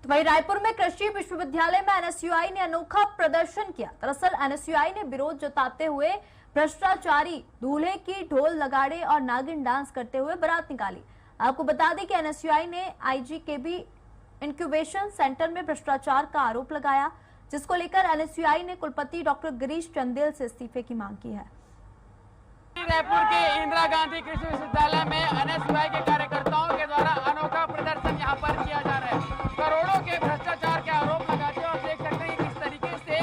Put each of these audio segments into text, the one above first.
तो वहीं रायपुर में कृषि विश्वविद्यालय में एनएसयूआई ने अनोखा प्रदर्शन किया। दरअसल एनएसयूआई ने विरोध जताते हुए भ्रष्टाचारी दूल्हे की ढोल लगाड़े और नागिन डांस करते हुए बारात निकाली। आपको बता दें कि एनएसयूआई ने आईजीकेबी इंक्यूबेशन सेंटर में भ्रष्टाचार का आरोप लगाया, जिसको लेकर एनएसयूआई ने कुलपति डॉक्टर गिरीश चंदेल से इस्तीफे की मांग की है। रायपुर के इंदिरा गांधी कृषि विश्वविद्यालय में एनएसयूआई के कार्यकर्ताओं के द्वारा अनोखा प्रदर्शन यहां पर किया जा रहा है। करोड़ों के भ्रष्टाचार के आरोप लगाते हैं और देख सकते हैं किस तरीके से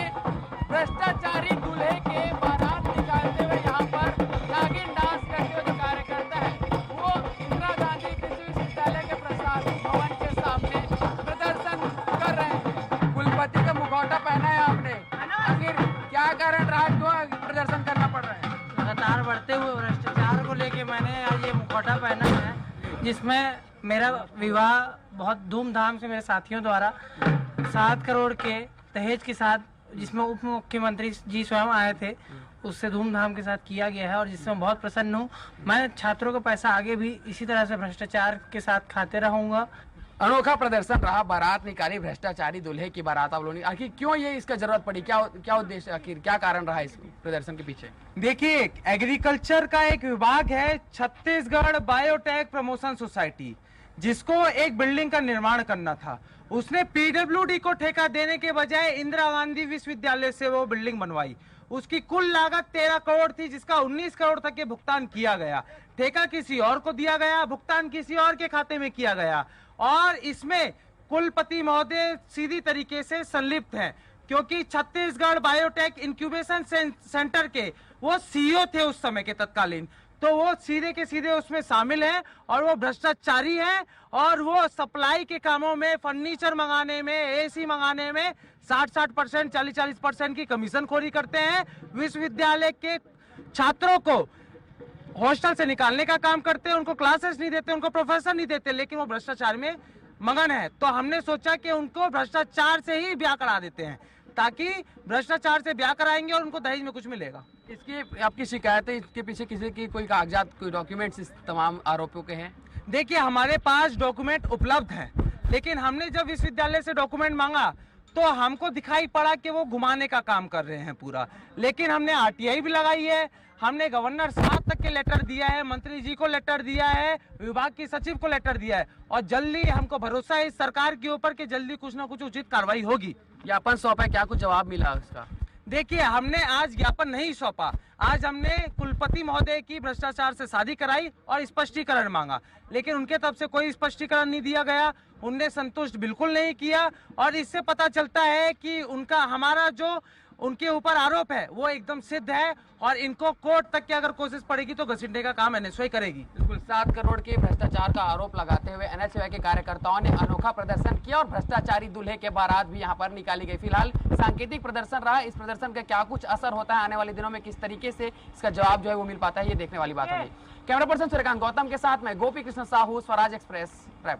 भ्रष्टाचारी दूल्हे के बारात निकालते हुए यहां पर नागिन डांस करते हुए जो कार्यकर्ता है वो इंदिरा गांधी कृषि विश्वविद्यालय के प्रशासनिक भवन के सामने प्रदर्शन कर रहे हैं। कुलपति का मुखौटा पहना है आपने, आखिर क्या कारण रहा, क्यों प्रदर्शन करना पड़ रहा है? लगातार बढ़ते हुए भ्रष्टाचार को लेके मैंने आज ये मुखौटा पहना है, जिसमें मेरा विवाह बहुत धूमधाम से मेरे साथियों द्वारा 7 करोड़ के दहेज के साथ, जिसमें उप मुख्यमंत्री जी स्वयं आए थे, उससे धूमधाम के साथ किया गया है और जिससे मैं बहुत प्रसन्न हूँ। मैं छात्रों का पैसा आगे भी इसी तरह से भ्रष्टाचार के साथ खाते रहूंगा। अनोखा प्रदर्शन रहा, बारात निकाली, भ्रष्टाचारी दूल्हे की बारात आप लोगों। आखिर क्यों ये इसका जरूरत पड़ी, क्या उद्देश्य, आखिर क्या कारण रहा इस प्रदर्शन के पीछे? देखिए, एग्रीकल्चर का एक विभाग है छत्तीसगढ़ बायोटेक प्रमोशन सोसाइटी, जिसको एक बिल्डिंग का निर्माण करना था। उसने पीडब्ल्यूडी को ठेका देने के बजाय इंदिरा गांधी विश्वविद्यालय से वो बिल्डिंग बनवाई। उसकी कुल लागत 13 करोड़ थी, जिसका 19 करोड़ तक के भुगतान किया गया। ठेका किसी और को दिया गया, भुगतान किसी और के खाते में किया गया और इसमें कुलपति महोदय सीधी तरीके से संलिप्त हैं, क्योंकि छत्तीसगढ़ बायोटेक इंक्यूबेशन सेंटर के वो सीईओ थे उस समय के तत्कालीन, तो वो सीधे के सीधे उसमें शामिल हैं और वो भ्रष्टाचारी हैं और वो सप्लाई के कामों में, फर्नीचर मंगाने में, एसी मंगाने में 60% 40% की कमीशन खोरी करते हैं। विश्वविद्यालय के छात्रों को हॉस्टल से निकालने का काम करते हैं, उनको क्लासेस नहीं देते, उनको प्रोफेसर नहीं देते, लेकिन वो भ्रष्टाचार में मगन है। तो हमने सोचा कि उनको भ्रष्टाचार से ही ब्याह करा देते हैं, ताकि भ्रष्टाचार से ब्याह कराएंगे और उनको दहेज में कुछ मिलेगा। इसकी आपकी शिकायत है, इसके पीछे किसी की कोई कागजात, कोई डॉक्यूमेंट्स इस तमाम आरोपों के हैं? देखिए, हमारे पास डॉक्यूमेंट उपलब्ध हैं, लेकिन हमने जब विश्वविद्यालय से डॉक्यूमेंट मांगा तो हमको दिखाई पड़ा कि वो घुमाने का काम कर रहे हैं पूरा। लेकिन हमने आरटीआई भी लगाई है, हमने गवर्नर साहब तक के लेटर दिया है, मंत्री जी को लेटर दिया है, विभाग की सचिव को लेटर दिया है और जल्दी हमको भरोसा है इस सरकार के ऊपर कि जल्दी कुछ ना कुछ उचित कार्रवाई होगी। ज्ञापन सौंपा, क्या कुछ जवाब मिला उसका? देखिए, हमने आज ज्ञापन नहीं सौंपा, आज हमने कुलपति महोदय की भ्रष्टाचार से शादी कराई और स्पष्टीकरण मांगा, लेकिन उनके तरफ से कोई स्पष्टीकरण नहीं दिया गया। उनने संतुष्ट बिल्कुल नहीं किया और इससे पता चलता है कि उनका, हमारा जो उनके ऊपर आरोप है वो एकदम सिद्ध है और इनको कोर्ट तक की अगर कोशिश पड़ेगी तो घसीटने का काम एनएसयूआई करेगी। बिल्कुल, 7 करोड़ के भ्रष्टाचार का आरोप लगाते हुए एनएसयूआई के कार्यकर्ताओं ने अनोखा प्रदर्शन किया और भ्रष्टाचारी दूल्हे के बारात भी यहां पर निकाली गई। फिलहाल सांकेतिक प्रदर्शन रहा, इस प्रदर्शन का क्या कुछ असर होता है आने वाले दिनों में, किस तरीके से इसका जवाब जो है वो मिल पाता है, ये देखने वाली बात होगी। कैमरा पर्सन सूर्यकांत गौतम के साथ मैं गोपी कृष्ण साहू, स्वराज एक्सप्रेस, रायपुर।